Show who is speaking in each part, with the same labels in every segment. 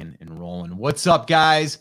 Speaker 1: rocking and rolling. What's up, guys?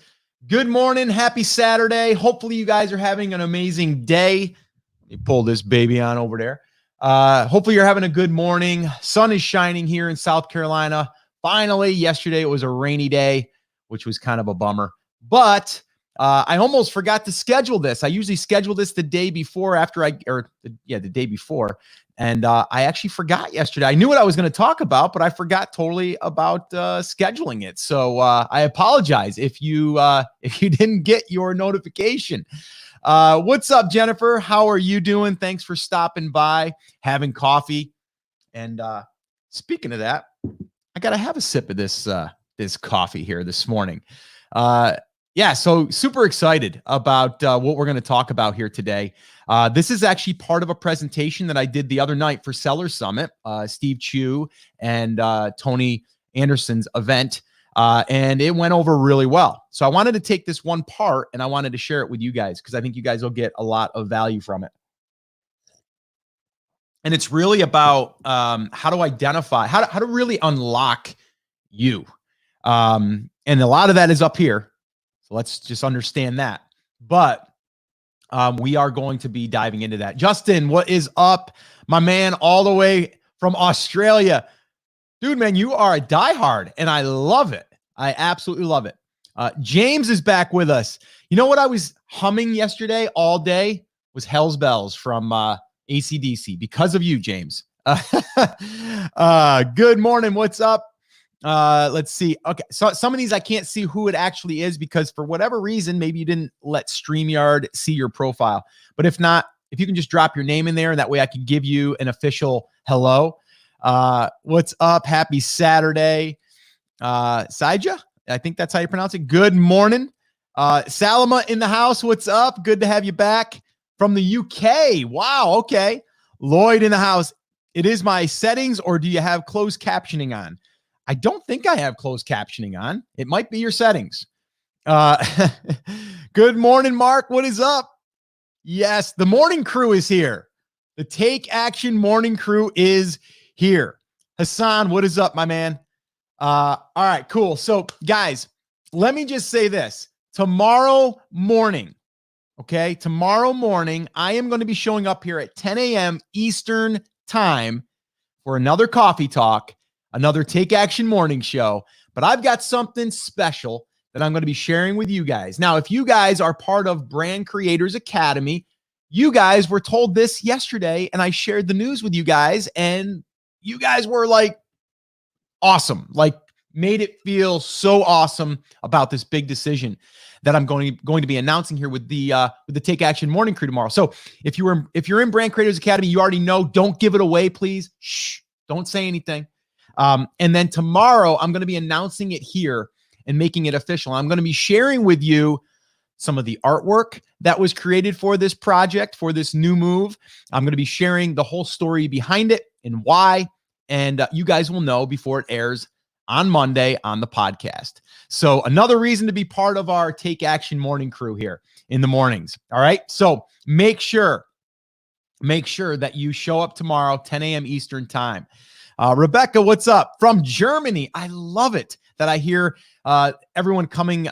Speaker 1: Good morning. Happy Saturday. Hopefully you guys are having an amazing day. Let me pull this baby on over there. Hopefully you're having a good morning. Sun is shining here in South Carolina. Finally, yesterday it was a rainy day, which was kind of a bummer. But I almost forgot to schedule this. I usually schedule this the day before the day before. And I actually forgot yesterday. I knew what I was going to talk about, but I forgot totally about scheduling it. So I apologize if you didn't get your notification. What's up, Jennifer? How are you doing? Thanks for stopping by, having coffee. And speaking of that, I got to have a sip of this coffee here this morning. Yeah, so super excited about what we're going to talk about here today. This is actually part of a presentation that I did the other night for Seller Summit, Steve Chu and Tony Anderson's event, and it went over really well. So I wanted to take this one part and I wanted to share it with you guys because I think you guys will get a lot of value from it. And it's really about how to identify, how to really unlock you. And a lot of that is up here. So let's just understand that. But we are going to be diving into that. Justin, what is up? My man all the way from Australia. Dude, man, you are a diehard, and I love it. I absolutely love it. James is back with us. You know what I was humming yesterday all day was Hell's Bells from AC/DC because of you, James. Good morning. What's up? Let's see. Okay. So some of these I can't see who it actually is because for whatever reason, maybe you didn't let StreamYard see your profile. But if not, if you can just drop your name in there and that way I can give you an official hello. What's up? Happy Saturday. Saija, I think that's how you pronounce it. Good morning. Salama in the house. What's up? Good to have you back from the UK. Wow. Okay. Lloyd in the house. It is my settings, or do you have closed captioning on? I don't think I have closed captioning on. It might be your settings. Good morning, Mark. What is up? Yes, the morning crew is here. The Take Action morning crew is here. Hassan, what is up, my man? All right, cool. So, guys, let me just say this. Tomorrow morning, I am going to be showing up here at 10 a.m. Eastern time for another coffee talk. Another Take Action morning show, but I've got something special that I'm going to be sharing with you guys. Now, if you guys are part of Brand Creators Academy, you guys were told this yesterday, and I shared the news with you guys, and you guys were like, awesome, like made it feel so awesome about this big decision that I'm going to be announcing here with the Take Action morning crew tomorrow. So if you're in Brand Creators Academy, you already know, don't give it away, please. Shh, don't say anything. And then tomorrow, I'm going to be announcing it here and making it official. I'm going to be sharing with you some of the artwork that was created for this project, for this new move. I'm going to be sharing the whole story behind it and why. And you guys will know before it airs on Monday on the podcast. So another reason to be part of our Take Action morning crew here in the mornings. All right. So make sure that you show up tomorrow, 10 a.m. Eastern time. Rebecca, what's up? From Germany. I love it that I hear everyone coming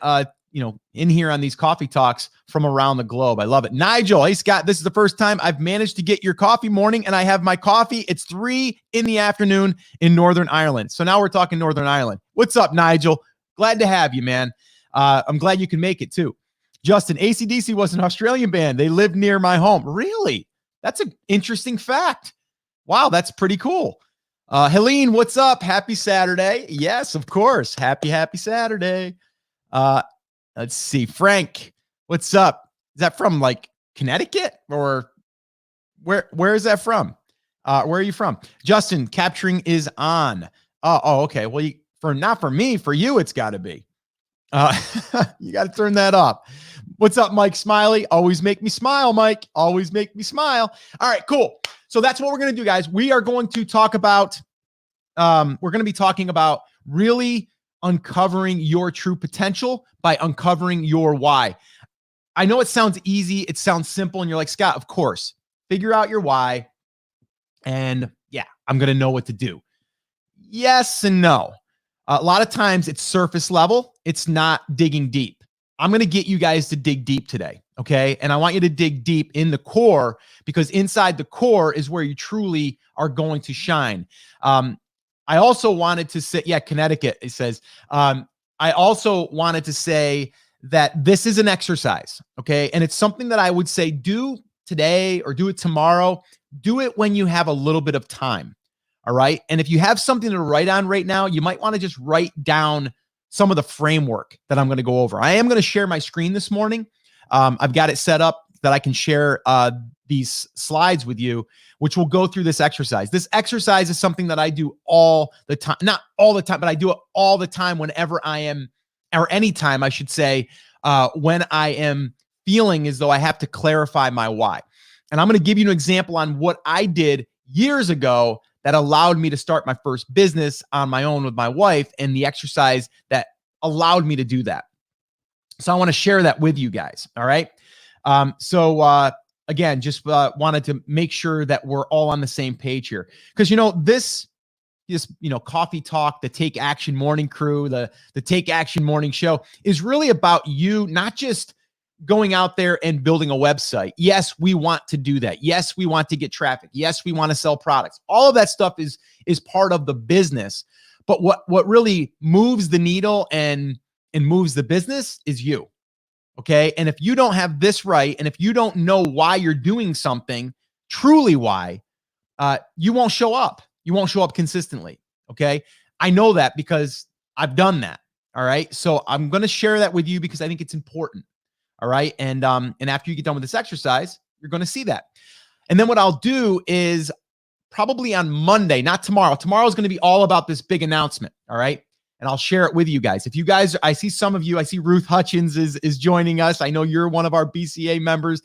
Speaker 1: in here on these coffee talks from around the globe. I love it. Nigel, hey, Scott, this is the first time I've managed to get your coffee morning, and I have my coffee. It's 3 p.m. in Northern Ireland. So now we're talking Northern Ireland. What's up, Nigel? Glad to have you, man. I'm glad you can make it, too. Justin, AC/DC was an Australian band. They lived near my home. Really? That's an interesting fact. Wow, that's pretty cool. Helene, what's up? Happy Saturday. Yes, of course. Happy Saturday. Let's see. Frank, what's up? Is that from like Connecticut or where is that from? Where are you from? Justin, capturing is on. Oh, okay. Well, not for me, for you, it's got to be. You got to turn that off. What's up, Mike Smiley? Always make me smile, Mike. Always make me smile. All right, cool. So that's what we're going to do, guys. We are going to talk about, we're going to be talking about really uncovering your true potential by uncovering your why. I know it sounds easy. It sounds simple. And you're like, Scott, of course, figure out your why. And yeah, I'm going to know what to do. Yes and no. A lot of times it's surface level. It's not digging deep. I'm going to get you guys to dig deep today. Okay. And I want you to dig deep in the core, because inside the core is where you truly are going to shine. I also wanted to say, yeah, Connecticut, it says, I also wanted to say that this is an exercise. Okay. And it's something that I would say do today or do it tomorrow. Do it when you have a little bit of time. All right. And if you have something to write on right now, you might want to just write down some of the framework that I'm going to go over. I am going to share my screen this morning. I've got it set up that I can share these slides with you, which will go through this exercise. This exercise is something that I do all the time, not all the time, but I do it all the time whenever I am, or anytime I should say, when I am feeling as though I have to clarify my why. And I'm going to give you an example on what I did years ago that allowed me to start my first business on my own with my wife, and the exercise that allowed me to do that. So I want to share that with you guys. All right. Again, just wanted to make sure that we're all on the same page here, because, this, coffee talk, the Take Action Morning Crew, the Take Action Morning Show is really about you, not just going out there and building a website. Yes, we want to do that. Yes, we want to get traffic. Yes, we want to sell products. All of that stuff is part of the business. But what really moves the needle and moves the business is you. Okay. And if you don't have this right, and if you don't know why you're doing something, truly why, you won't show up. You won't show up consistently. Okay. I know that because I've done that. All right. So I'm going to share that with you because I think it's important. All right. And after you get done with this exercise, you're going to see that. And then what I'll do is probably on Monday, not tomorrow. Tomorrow is going to be all about this big announcement. All right. And I'll share it with you guys. If you guys, I see some of you, I see Ruth Hutchins is joining us. I know you're one of our BCA members.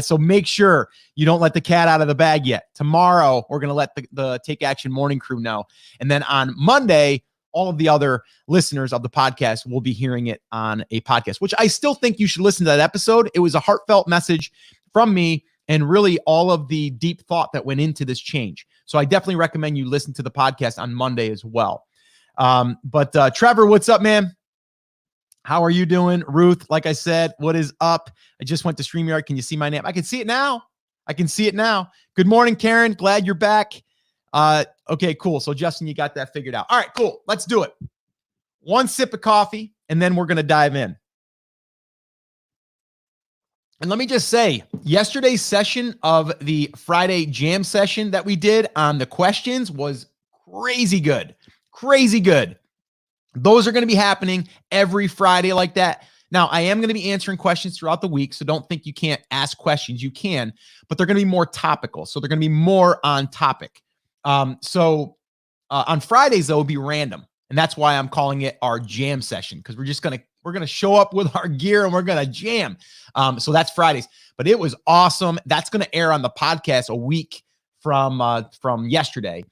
Speaker 1: So make sure you don't let the cat out of the bag yet. Tomorrow, we're going to let the Take Action Morning Crew know. And then on Monday, all of the other listeners of the podcast will be hearing it on a podcast, which I still think you should listen to that episode. It was a heartfelt message from me and really all of the deep thought that went into this change. So I definitely recommend you listen to the podcast on Monday as well. But Trevor, what's up, man? How are you doing? Ruth, like I said, what is up? I just went to StreamYard. Can you see my name? I can see it now. I can see it now. Good morning, Karen. Glad you're back. Okay, cool. So Justin, you got that figured out. All right, cool. Let's do it. One sip of coffee, and then we're going to dive in. And let me just say, yesterday's session of the Friday jam session that we did on the questions was crazy good. Crazy good. Those are going to be happening every Friday like that. Now, I am going to be answering questions throughout the week, so don't think you can't ask questions. You can, but they're going to be more topical. So they're going to be more on topic. On Fridays, though, it'll be random. And that's why I'm calling it our jam session, because we're going to show up with our gear and we're going to jam. So that's Fridays, but it was awesome. That's going to air on the podcast a week from yesterday.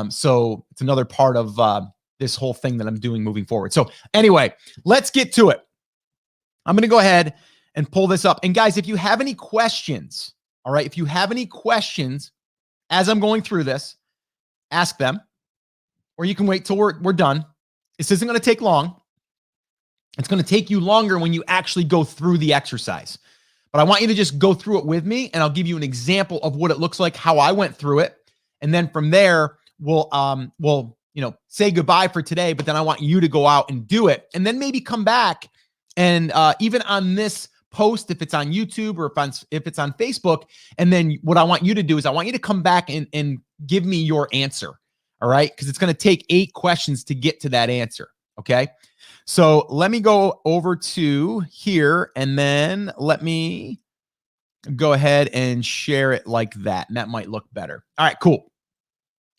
Speaker 1: So it's another part of this whole thing that I'm doing moving forward. So anyway, let's get to it. I'm going to go ahead and pull this up. And guys, if you have any questions, all right, if you have any questions as I'm going through this, ask them, or you can wait till we're done. This isn't going to take long. It's going to take you longer when you actually go through the exercise. But I want you to just go through it with me, and I'll give you an example of what it looks like, how I went through it. And then from there, we'll say goodbye for today, but then I want you to go out and do it. And then maybe come back and even on this post, if it's on YouTube or if it's on Facebook, and then what I want you to do is I want you to come back and give me your answer. All right. Because it's going to take 8 questions to get to that answer. Okay. So let me go over to here, and then let me go ahead and share it like that. And that might look better. All right, cool.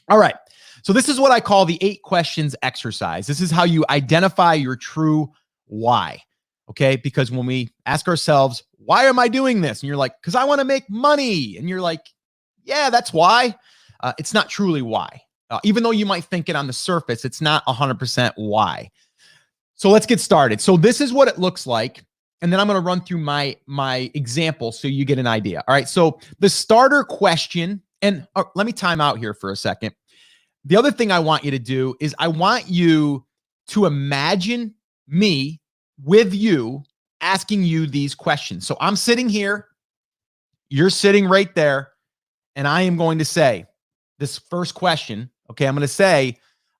Speaker 1: All right. So this is what I call the 8 questions exercise. This is how you identify your true why. Okay. Because when we ask ourselves, why am I doing this? And you're like, because I want to make money. And you're like, yeah, that's why. It's not truly why. Even though you might think it on the surface, it's not 100% why. So let's get started. So this is what it looks like. And then I'm going to run through my example so you get an idea. All right. So the starter question, and let me time out here for a second. the other thing I want you to do is I want you to imagine me with you asking you these questions. So I'm sitting here, you're sitting right there, and I am going to say this first question. Okay, I'm going to say,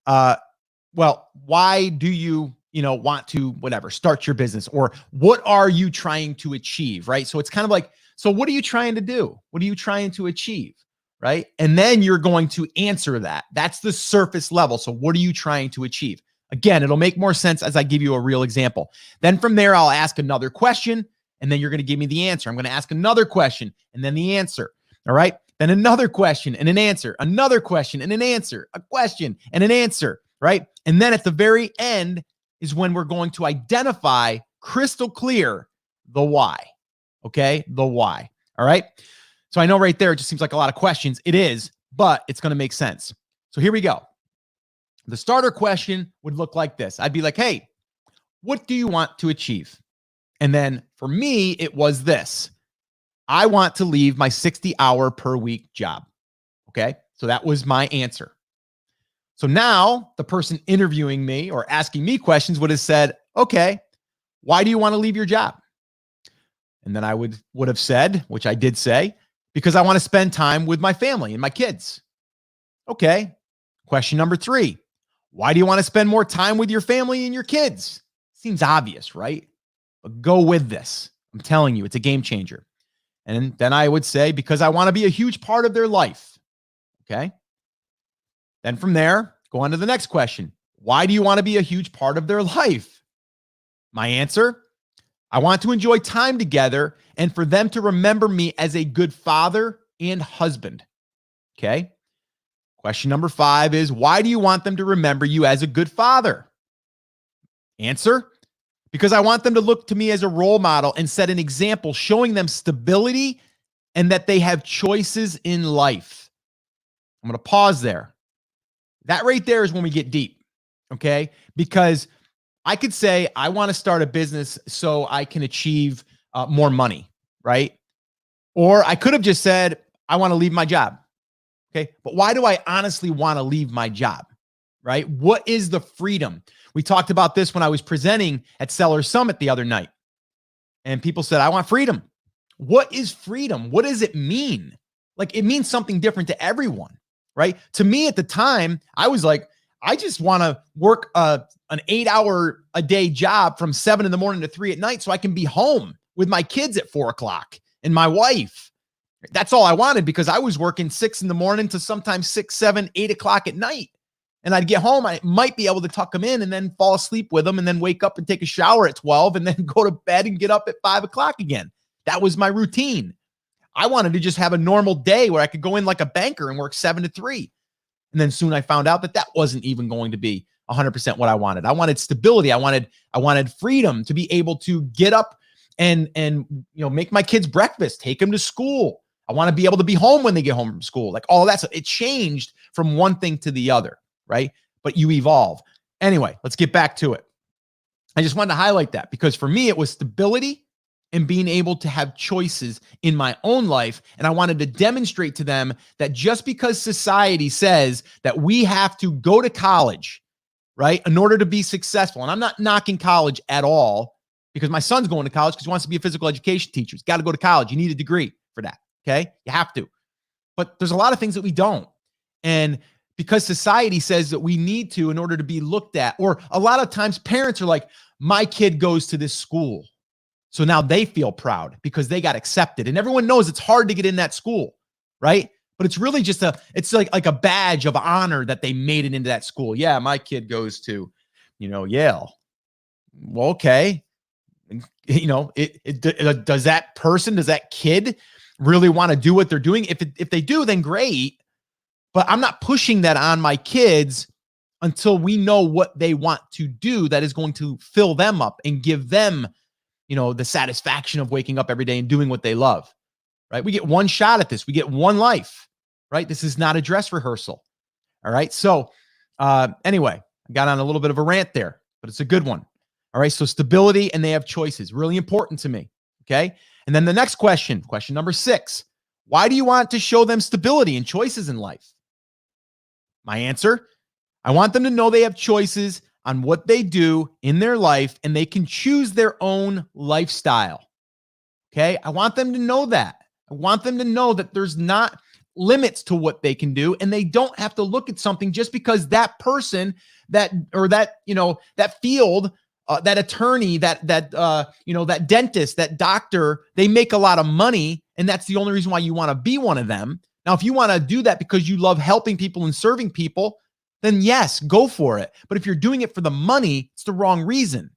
Speaker 1: well, why do you, want to start your business, or what are you trying to achieve, right? So it's kind of like, so what are you trying to do? What are you trying to achieve, right? And then you're going to answer that. That's the surface level. So what are you trying to achieve? Again, it'll make more sense as I give you a real example. Then from there, I'll ask another question, and then you're going to give me the answer. I'm going to ask another question, and then the answer. All right. Then another question and an answer, another question and an answer, a question and an answer, right? And then at the very end is when we're going to identify crystal clear the why. Okay. The why. All right. So I know right there, it just seems like a lot of questions. It is, but it's going to make sense. So here we go. The starter question would look like this. I'd be like, hey, what do you want to achieve? And then for me, it was this. I want to leave my 60-hour per week job. Okay. So that was my answer. So now the person interviewing me or asking me questions would have said, okay, why do you want to leave your job? And then I would have said, which I did say, because I want to spend time with my family and my kids. Okay. Question number 3. Why do you want to spend more time with your family and your kids? Seems obvious, right? But go with this. I'm telling you, it's a game changer. And then I would say, because I want to be a huge part of their life. Okay. Then from there, go on to the next question. Why do you want to be a huge part of their life? My answer, I want to enjoy time together and for them to remember me as a good father and husband. Okay. Question number 5 is, why do you want them to remember you as a good father? Answer, because I want them to look to me as a role model and set an example, showing them stability and that they have choices in life. I'm going to pause there. That right there is when we get deep, okay? Because I could say, I want to start a business so I can achieve more money, right? Or I could have just said, I want to leave my job. Okay. But why do I honestly want to leave my job, right? What is the freedom? We talked about this when I was presenting at Seller Summit the other night, and people said, I want freedom. What is freedom? What does it mean? Like, it means something different to everyone, right? To me at the time, I was like, I just want to work an 8-hour a day job from 7 in the morning to 3 at night so I can be home with my kids at 4 o'clock and my wife. That's all I wanted, because I was working 6 in the morning to sometimes 6, 7, 8 o'clock at night. And I'd get home, I might be able to tuck them in and then fall asleep with them and then wake up and take a shower at 12 and then go to bed and get up at 5 o'clock again. That was my routine. I wanted to just have a normal day where I could go in like a banker and work 7 to 3. And then soon I found out that that wasn't even going to be 100% what I wanted. I wanted stability. I wanted freedom to be able to get up and make my kids breakfast, take them to school. I want to be able to be home when they get home from school. Like all of that stuff. It changed from one thing to the other, right? But you evolve. Anyway, let's get back to it. I just wanted to highlight that because for me, it was stability and being able to have choices in my own life. And I wanted to demonstrate to them that just because society says that we have to go to college, right, in order to be successful. And I'm not knocking college at all, because my son's going to college because he wants to be a physical education teacher. He's got to go to college. You need a degree for that. Okay. You have to. But there's a lot of things that we don't. And because society says that we need to in order to be looked at, or a lot of times parents are like, my kid goes to this school, so now they feel proud because they got accepted. And everyone knows it's hard to get in that school, right? But it's really just it's like a badge of honor that they made it into that school. Yeah, my kid goes to, Yale. Well, okay. Does that kid really want to do what they're doing? If they do, then great. But I'm not pushing that on my kids until we know what they want to do that is going to fill them up and give them, the satisfaction of waking up every day and doing what they love, right? We get one shot at this. We get one life, right? This is not a dress rehearsal. All right. So anyway, I got on a little bit of a rant there, but it's a good one. All right. So stability, and they have choices, really important to me. Okay. And then the next question number 6, why do you want to show them stability and choices in life? My answer, I want them to know they have choices on what they do in their life and they can choose their own lifestyle. Okay? I want them to know that. I want them to know that there's not limits to what they can do and they don't have to look at something just because that person that field, that attorney, that dentist, that doctor, they make a lot of money and that's the only reason why you want to be one of them. Now, if you want to do that because you love helping people and serving people, then yes, go for it. But if you're doing it for the money, it's the wrong reason,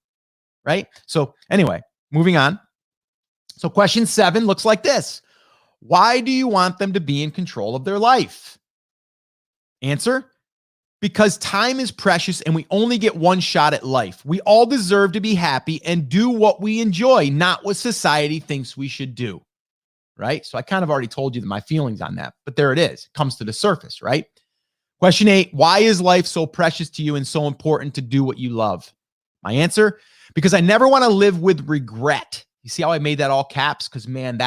Speaker 1: right? So anyway, moving on. So question 7 looks like this. Why do you want them to be in control of their life? Answer, because time is precious and we only get one shot at life. We all deserve to be happy and do what we enjoy, not what society thinks we should do, right? So I kind of already told you my feelings on that, but there it is. It comes to the surface, right? Question 8, why is life so precious to you and so important to do what you love? My answer, because I never want to live with regret. You see how I made that all caps? Because man,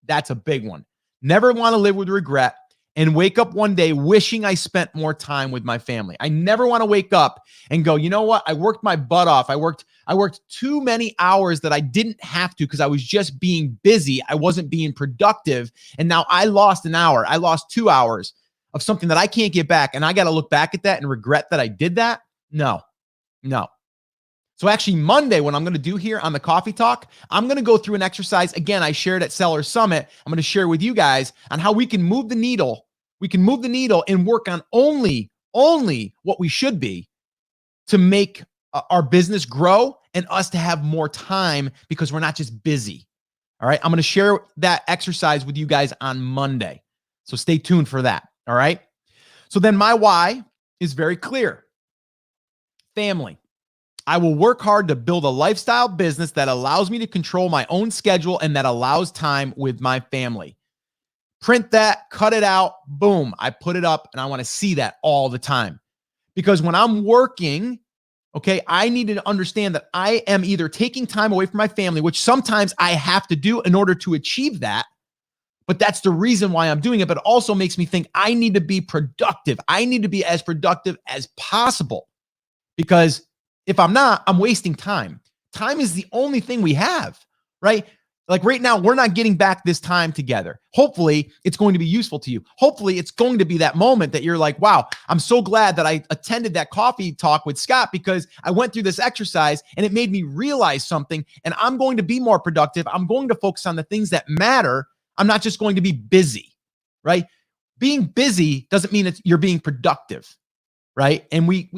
Speaker 1: that's a big one. Never want to live with regret and wake up one day wishing I spent more time with my family. I never want to wake up and go, you know what? I worked my butt off. I worked too many hours that I didn't have to because I was just being busy. I wasn't being productive. And now I lost an hour. I lost 2 hours of something that I can't get back. And I got to look back at that and regret that I did that. No. So actually Monday, what I'm going to do here on the Coffee Talk, I'm going to go through an exercise. Again, I shared at Seller Summit. I'm going to share with you guys on how we can move the needle. We can move the needle and work on only what we should be to make our business grow and us to have more time because we're not just busy. All right. I'm going to share that exercise with you guys on Monday. So stay tuned for that. All right. So then my why is very clear. Family. I will work hard to build a lifestyle business that allows me to control my own schedule and that allows time with my family. Print that, cut it out, boom, I put it up and I want to see that all the time. Because when I'm working, okay, I need to understand that I am either taking time away from my family, which sometimes I have to do in order to achieve that, but that's the reason why I'm doing it. But it also makes me think I need to be productive. I need to be as productive as possible because if I'm not, I'm wasting time. Time is the only thing we have, right? Like right now, we're not getting back this time together. Hopefully, it's going to be useful to you. Hopefully, it's going to be that moment that you're like, wow, I'm so glad that I attended that coffee talk with Scott because I went through this exercise and it made me realize something and I'm going to be more productive. I'm going to focus on the things that matter. I'm not just going to be busy, right? Being busy doesn't mean you're being productive, right? And we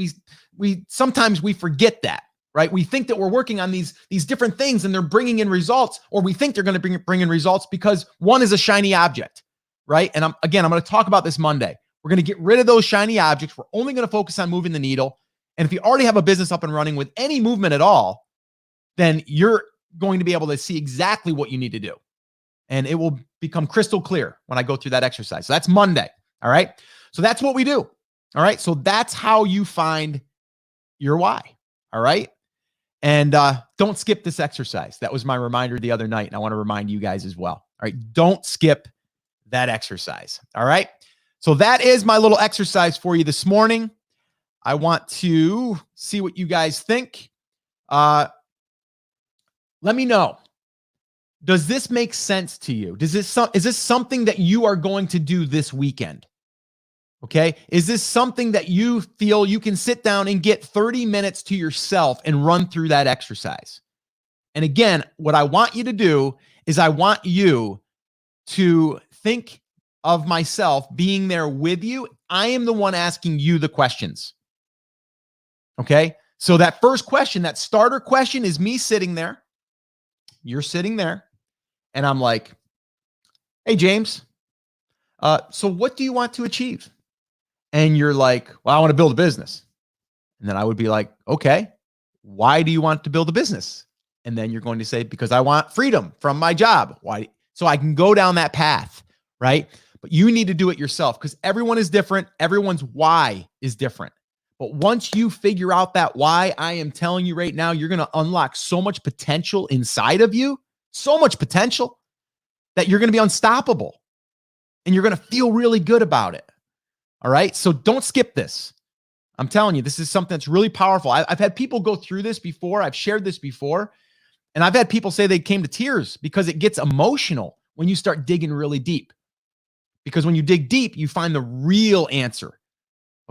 Speaker 1: sometimes we forget that, right? We think that we're working on these different things and they're bringing in results, or we think they're going to bring in results because one is a shiny object, right? And I'm going to talk about this Monday. We're going to get rid of those shiny objects. We're only going to focus on moving the needle. And if you already have a business up and running with any movement at all, then you're going to be able to see exactly what you need to do. And it will become crystal clear when I go through that exercise. So that's Monday. All right. So that's what we do. All right. So that's how you find your why. All right. And don't skip this exercise. That was my reminder the other night. And I want to remind you guys as well. All right. Don't skip that exercise. All right. So that is my little exercise for you this morning. I want to see what you guys think. Let me know. Does this make sense to you? Is this something that you are going to do this weekend? Okay. Is this something that you feel you can sit down and get 30 minutes to yourself and run through that exercise? And again, what I want you to do is I want you to think of myself being there with you. I am the one asking you the questions. Okay. So that first question, that starter question is me sitting there. You're sitting there. And I'm like, hey, James, so what do you want to achieve? And you're like, well, I want to build a business. And then I would be like, okay, why do you want to build a business? And then you're going to say, because I want freedom from my job. Why? So I can go down that path, right? But you need to do it yourself because everyone is different. Everyone's why is different. But once you figure out that why, I am telling you right now, you're going to unlock so much potential inside of you, so much potential that you're going to be unstoppable and you're going to feel really good about it. All right. So don't skip this. I'm telling you, this is something that's really powerful. I've had people go through this before. I've shared this before. And I've had people say they came to tears because it gets emotional when you start digging really deep. Because when you dig deep, you find the real answer.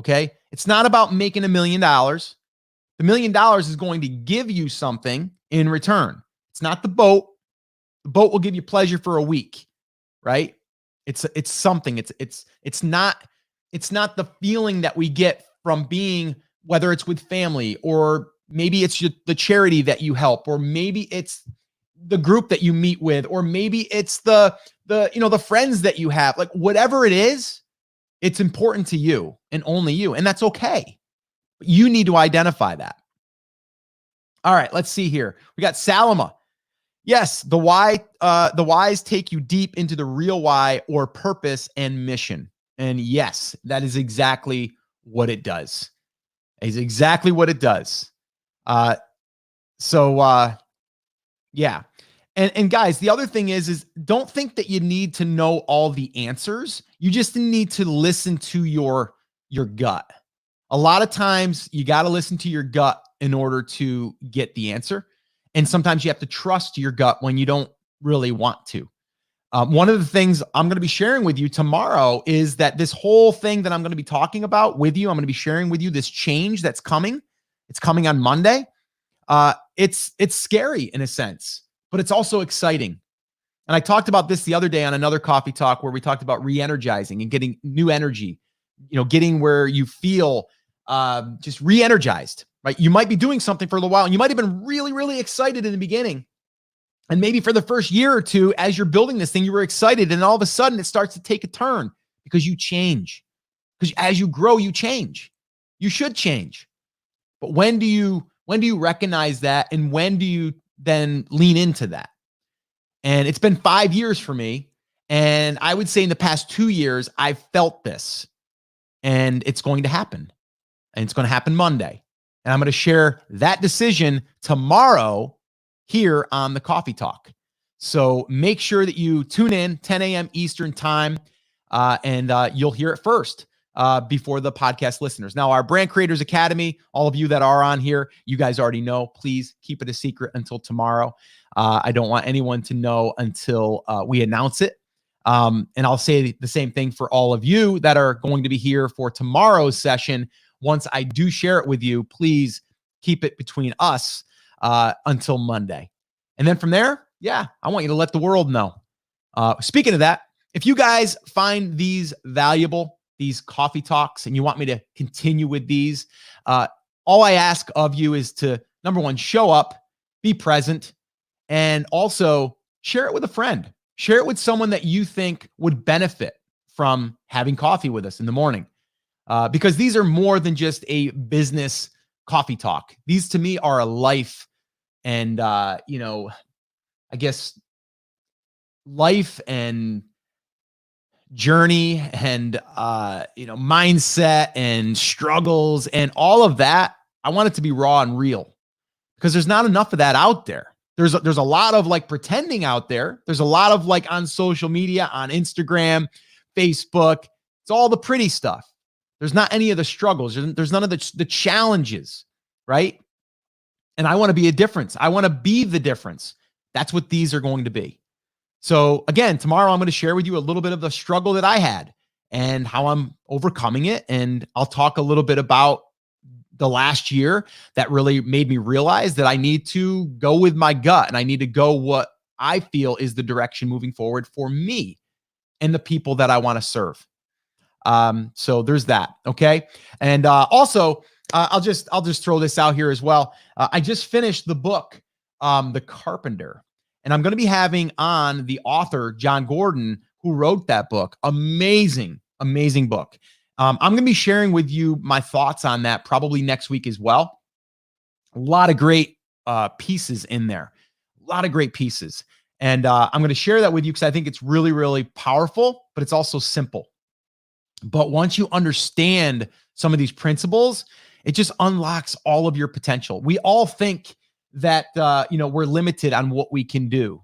Speaker 1: Okay. It's not about making $1 million. The $1 million is going to give you something in return. It's not the boat. The boat will give you pleasure for a week, right? It's something. It's not the feeling that we get from being, whether it's with family, or maybe it's the charity that you help, or maybe it's the group that you meet with, or maybe it's the friends that you have. Like, whatever it is, it's important to you and only you, and that's okay. But you need to identify that. All right, let's see here. We got Salama. Yes, the whys take you deep into the real why, or purpose and mission. And yes, that is exactly what it does. It's exactly what it does. Yeah. And guys, the other thing is don't think that you need to know all the answers. You just need to listen to your gut. A lot of times you got to listen to your gut in order to get the answer. And sometimes you have to trust your gut when you don't really want to. One of the things I'm going to be sharing with you tomorrow is that this whole thing that I'm going to be talking about with you, I'm going to be sharing with you this change that's coming. It's coming on Monday. It's scary in a sense, but it's also exciting. And I talked about this the other day on another coffee talk where we talked about re-energizing and getting new energy, getting where you feel just re-energized, right? You might be doing something for a little while and you might have been really, really excited in the beginning. And maybe for the first year or two, as you're building this thing, you were excited. And all of a sudden it starts to take a turn because you change. Because as you grow, you change. You should change. But when do you recognize that? And when do you then lean into that? And it's been 5 years for me. And I would say in the past 2 years, I've felt this. And it's going to happen. And it's going to happen Monday. And I'm going to share that decision tomorrow here on the Coffee Talk. So make sure that you tune in 10 a.m. Eastern time, and you'll hear it first before the podcast listeners. Now, our Brand Creators Academy, all of you that are on here, you guys already know. Please keep it a secret until tomorrow. I don't want anyone to know until we announce it. And I'll say the same thing for all of you that are going to be here for tomorrow's session. Once I do share it with you, please keep it between us until Monday. And then from there, yeah, I want you to let the world know. Speaking of that, if you guys find these valuable, these coffee talks, and you want me to continue with these, all I ask of you is to, number one, show up, be present, and also share it with a friend. Share it with someone that you think would benefit from having coffee with us in the morning. Because these are more than just a business coffee talk. These to me are a life and, I guess life and journey and, mindset and struggles and all of that. I want it to be raw and real because there's not enough of that out there. There's a lot of like pretending out there. There's a lot of like on social media, on Instagram, Facebook. It's all the pretty stuff. There's not any of the struggles. There's none of the challenges, right? And I want to be a difference. I want to be the difference. That's what these are going to be. So again, tomorrow I'm going to share with you a little bit of the struggle that I had and how I'm overcoming it. And I'll talk a little bit about the last year that really made me realize that I need to go with my gut and I need to go what I feel is the direction moving forward for me and the people that I want to serve. So there's that. Okay. And, also, I'll just throw this out here as well. I just finished the book, The Carpenter, and I'm going to be having on the author, John Gordon, who wrote that book. Amazing, amazing book. I'm going to be sharing with you my thoughts on that probably next week as well. A lot of great, pieces in there, a lot of great pieces. And, I'm going to share that with you because I think it's really, really powerful, but it's also simple. But once you understand some of these principles, it just unlocks all of your potential. We all think that, we're limited on what we can do.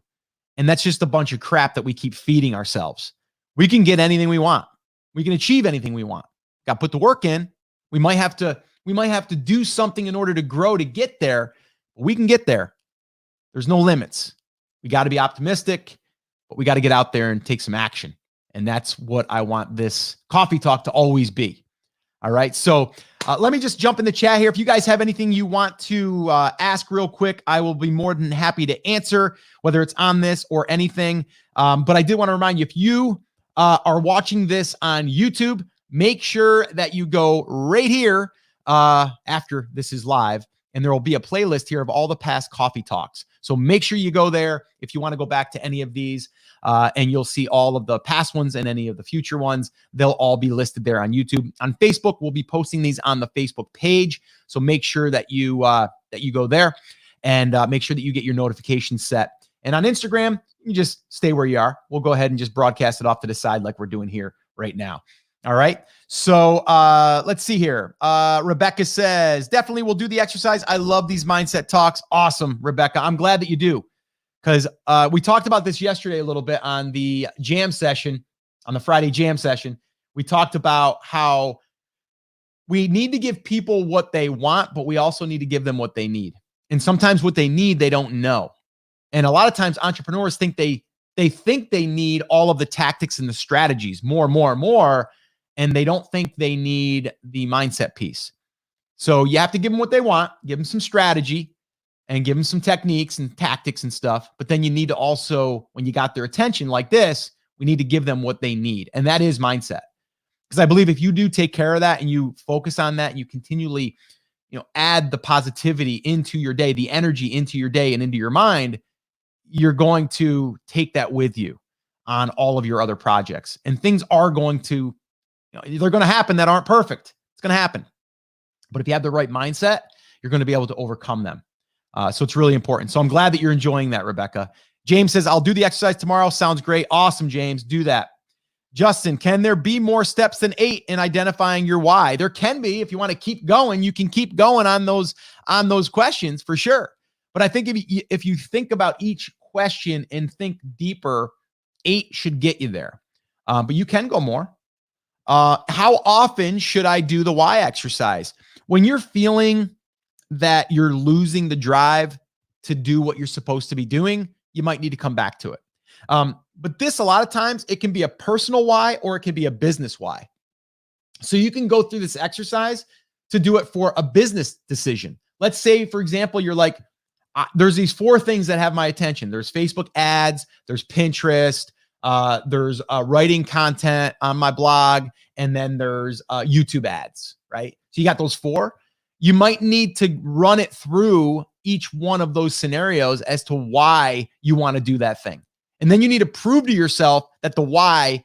Speaker 1: And that's just a bunch of crap that we keep feeding ourselves. We can get anything we want. We can achieve anything we want. Got to put the work in. We might have to do something in order to grow to get there. But we can get there. There's no limits. We got to be optimistic, but we got to get out there and take some action. And that's what I want this coffee talk to always be. All right. So let me just jump in the chat here. If you guys have anything you want to ask real quick, I will be more than happy to answer, whether it's on this or anything. But I did want to remind you, if you are watching this on YouTube, make sure that you go right here after this is live, and there will be a playlist here of all the past coffee talks. So make sure you go there if you want to go back to any of these, and you'll see all of the past ones and any of the future ones. They'll all be listed there on YouTube. On Facebook, we'll be posting these on the Facebook page. So make sure that you go there and make sure that you get your notifications set. And on Instagram, you just stay where you are. We'll go ahead and just broadcast it off to the side like we're doing here right now. All right. So let's see here. Rebecca says, definitely we'll do the exercise. I love these mindset talks. Awesome, Rebecca. I'm glad that you do, because we talked about this yesterday a little bit on the jam session, on the Friday jam session. We talked about how we need to give people what they want, but we also need to give them what they need. And sometimes what they need, they don't know. And a lot of times entrepreneurs think they think they need all of the tactics and the strategies, more, and they don't think they need the mindset piece. So you have to give them what they want, give them some strategy, and give them some techniques and tactics and stuff. But then you need to also, when you got their attention like this, we need to give them what they need. And that is mindset. Because I believe if you do take care of that and you focus on that and you continually, add the positivity into your day, the energy into your day and into your mind, you're going to take that with you on all of your other projects. And things are going to, they're going to happen that aren't perfect. It's going to happen. But if you have the right mindset, you're going to be able to overcome them. So it's really important. So I'm glad that you're enjoying that, Rebecca. James says, I'll do the exercise tomorrow. Sounds great. Awesome, James. Do that. Justin, can there be more steps than 8 in identifying your why? There can be. If you want to keep going, you can keep going on those questions for sure. But I think if you think about each question and think deeper, 8 should get you there. But you can go more. How often should I do the why exercise? When you're feeling that you're losing the drive to do what you're supposed to be doing, you might need to come back to it. But this, a lot of times, it can be a personal why or it can be a business why. So you can go through this exercise to do it for a business decision. Let's say, for example, you're like, there's these 4 things that have my attention. There's Facebook ads, there's Pinterest, there's writing content on my blog, and then there's YouTube ads, right? So you got those 4. You might need to run it through each one of those scenarios as to why you want to do that thing. And then you need to prove to yourself that the why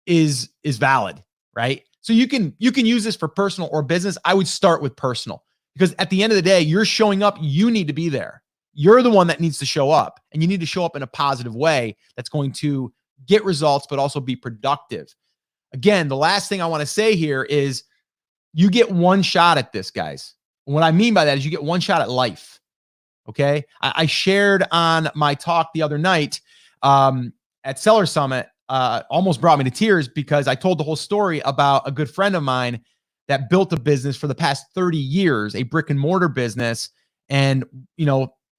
Speaker 1: is valid, right? So you can use this for personal or business. I would start with personal, because at the end of the day, you're showing up, you need to be there. You're the one that needs to show up, and you need to show up in a positive way that's going to get results, but also be productive. Again, the last thing I want to say here is you get one shot at this, guys. And what I mean by that is you get one shot at life. Okay. I shared on my talk the other night at Seller Summit, almost brought me to tears, because I told the whole story about a good friend of mine that built a business for the past 30 years, a brick and mortar business. And,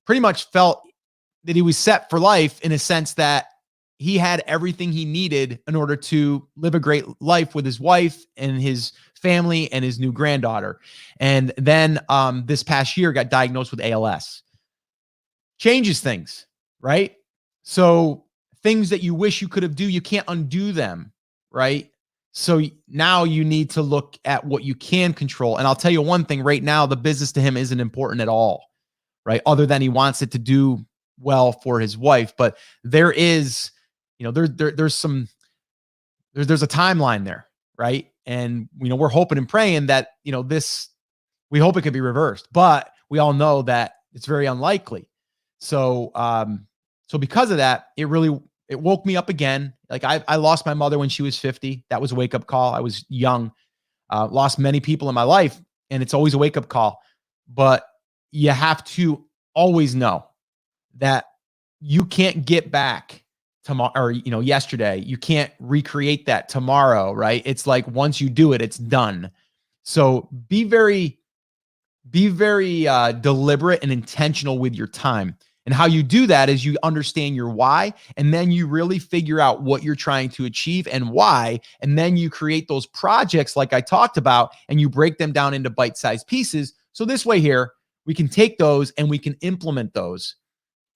Speaker 1: pretty much felt that he was set for life, in a sense that he had everything he needed in order to live a great life with his wife and his family and his new granddaughter. And then this past year got diagnosed with ALS. Changes things, right? So things that you wish you could have do, you can't undo them, right? So now you need to look at what you can control. And I'll tell you one thing right now, the business to him isn't important at all, right? Other than he wants it to do well for his wife. But there is, there's a timeline there, right? And, we're hoping and praying that, we hope it could be reversed, but we all know that it's very unlikely. So, so because of that, it woke me up again. Like I lost my mother when she was 50. That was a wake-up call. I was young, lost many people in my life, and it's always a wake-up call. But you have to always know that you can't get back tomorrow, or, yesterday. You can't recreate that tomorrow, right? It's like, once you do it, it's done. So be very deliberate and intentional with your time. And how you do that is you understand your why, and then you really figure out what you're trying to achieve and why. And then you create those projects like I talked about, and you break them down into bite-sized pieces. So this way here, we can take those and we can implement those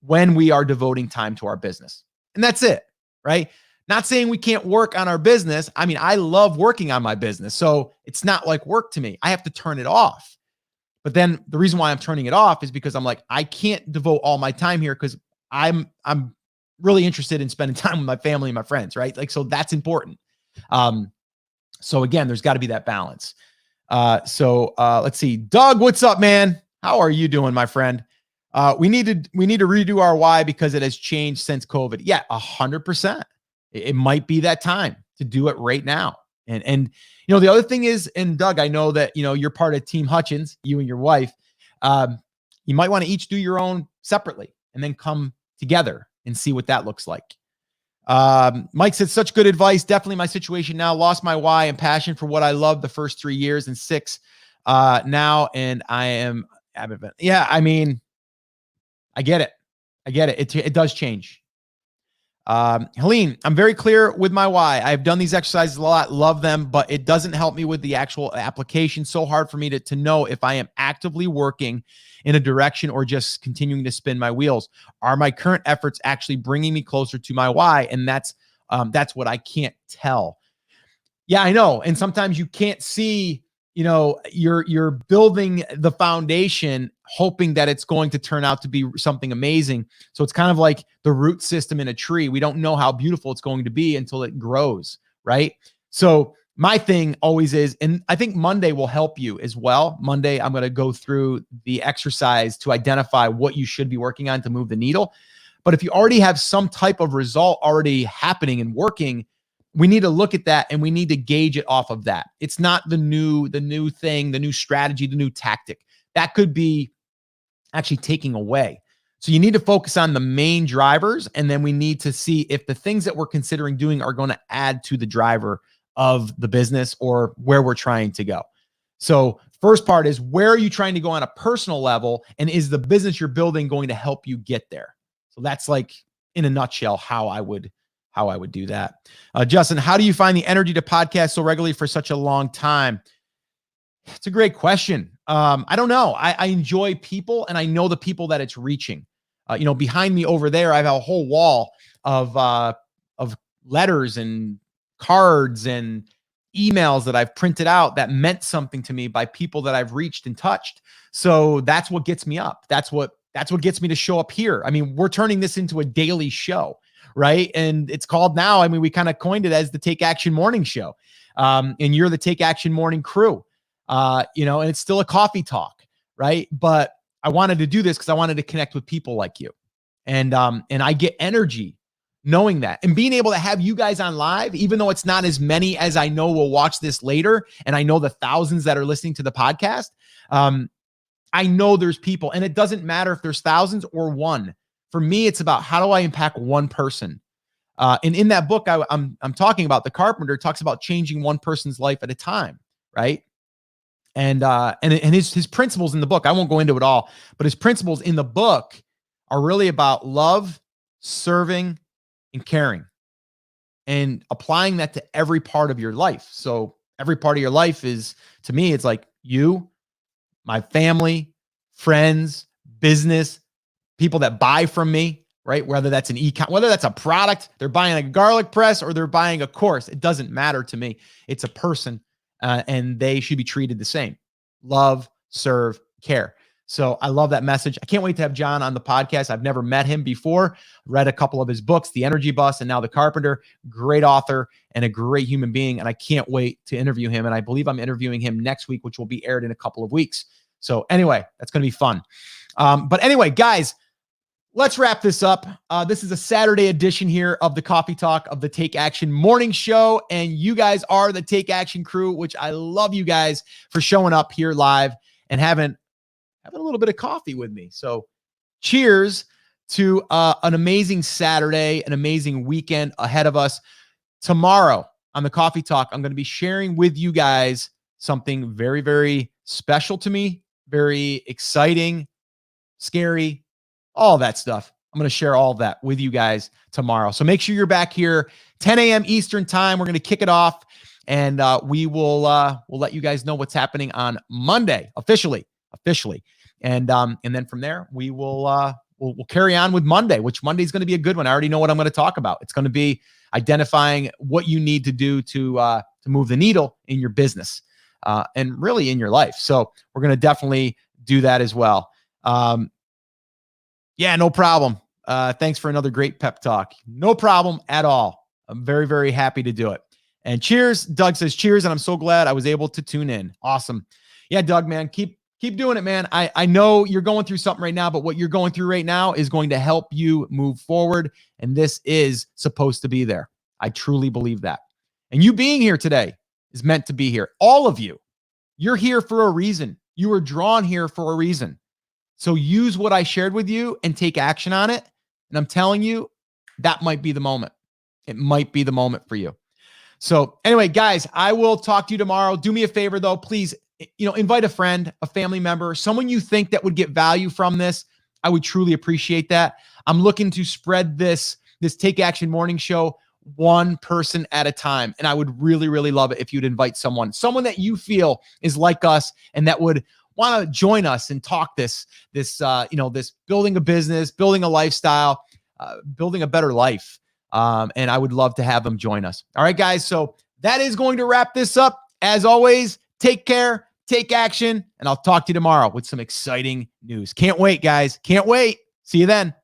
Speaker 1: when we are devoting time to our business. And that's it, right? Not saying we can't work on our business. I mean, I love working on my business, so it's not like work to me. I have to turn it off. But then the reason why I'm turning it off is because I'm like, I can't devote all my time here, because I'm really interested in spending time with my family and my friends, right? Like, so that's important. So again, there's got to be that balance. Let's see. Doug, what's up, man? How are you doing, my friend? We need to redo our why because it has changed since COVID. Yeah, 100%. It might be that time to do it right now. And the other thing is, and Doug, I know that, you're part of Team Hutchins, you and your wife. You might want to each do your own separately and then come together and see what that looks like. Mike said, such good advice. Definitely my situation now. Lost my why and passion for what I loved the first 3 years and 6 now. And I am, yeah, I mean, I get it. It does change. Helene, I'm very clear with my why. I've done these exercises a lot, love them, but it doesn't help me with the actual application. So hard for me to know if I am actively working in a direction or just continuing to spin my wheels. Are my current efforts actually bringing me closer to my why? And that's what I can't tell. Yeah, I know. And sometimes you can't see, you're building the foundation hoping that it's going to turn out to be something amazing. So it's kind of like the root system in a tree. We don't know how beautiful it's going to be until it grows, right? So my thing always is, and I think Monday will help you as well. Monday, I'm going to go through the exercise to identify what you should be working on to move the needle. But if you already have some type of result already happening and working, we need to look at that and we need to gauge it off of that. It's not the new thing, the new strategy, the new tactic. That could be actually taking away. So you need to focus on the main drivers, and then we need to see if the things that we're considering doing are going to add to the driver of the business or where we're trying to go. So first part is, where are you trying to go on a personal level, and is the business you're building going to help you get there? So that's like, in a nutshell, how I would do that. Justin, how do you find the energy to podcast so regularly for such a long time? It's a great question. I don't know. I enjoy people, and I know the people that it's reaching. Behind me over there, I have a whole wall of letters and cards and emails that I've printed out that meant something to me by people that I've reached and touched. So that's what gets me up. That's what gets me to show up here. I mean, we're turning this into a daily show, right? And it's called now, we kind of coined it as the Take Action Morning Show. And you're the Take Action Morning crew. And it's still a coffee talk, right? But I wanted to do this because I wanted to connect with people like you. And I get energy knowing that, and being able to have you guys on live, even though it's not as many as I know will watch this later. And I know the thousands that are listening to the podcast. I know there's people, and it doesn't matter if there's thousands or one. For me, it's about, how do I impact one person? And in that book, I'm talking about, The Carpenter talks about changing one person's life at a time, right? And his principles in the book, I won't go into it all, but his principles in the book are really about love, serving, and caring, and applying that to every part of your life. So every part of your life is, to me, it's like you, my family, friends, business, people that buy from me, right? Whether that's whether that's a product, they're buying a garlic press or they're buying a course, it doesn't matter to me. It's a person, and they should be treated the same. Love, serve, care. So I love that message. I can't wait to have John on the podcast. I've never met him before. Read a couple of his books, The Energy Bus and now The Carpenter. Great author and a great human being. And I can't wait to interview him. And I believe I'm interviewing him next week, which will be aired in a couple of weeks. So anyway, that's going to be fun. But anyway, guys, let's wrap this up. This is a Saturday edition here of the Coffee Talk of the Take Action Morning Show. And you guys are the Take Action crew, which I love you guys for showing up here live and having a little bit of coffee with me. So cheers to an amazing Saturday, an amazing weekend ahead of us. Tomorrow on the Coffee Talk, I'm going to be sharing with you guys something very, very special to me, very exciting, scary, all that stuff. I'm going to share all of that with you guys tomorrow. So make sure you're back here, 10 a.m. Eastern time. We're going to kick it off, and we will we'll let you guys know what's happening on Monday officially. And then from there, we will we'll carry on with Monday, which Monday is going to be a good one. I already know what I'm going to talk about. It's going to be identifying what you need to do to move the needle in your business and really in your life. So we're going to definitely do that as well. Yeah, no problem. Thanks for another great pep talk. No problem at all. I'm very, very happy to do it. And cheers. Doug says cheers, and I'm so glad I was able to tune in. Awesome. Yeah, Doug, man, keep doing it, man. I know you're going through something right now, but what you're going through right now is going to help you move forward. And this is supposed to be there. I truly believe that. And you being here today is meant to be here. All of you, you're here for a reason. You were drawn here for a reason. So use what I shared with you and take action on it. And I'm telling you, that might be the moment. It might be the moment for you. So anyway, guys, I will talk to you tomorrow. Do me a favor though, please, invite a friend, a family member, someone you think that would get value from this. I would truly appreciate that. I'm looking to spread this Take Action Morning Show one person at a time. And I would really, really love it if you'd invite someone that you feel is like us and that would want to join us and talk this building a business, building a lifestyle, building a better life. And I would love to have them join us. All right, guys. So that is going to wrap this up. As always, take care, take action, and I'll talk to you tomorrow with some exciting news. Can't wait, guys. Can't wait. See you then.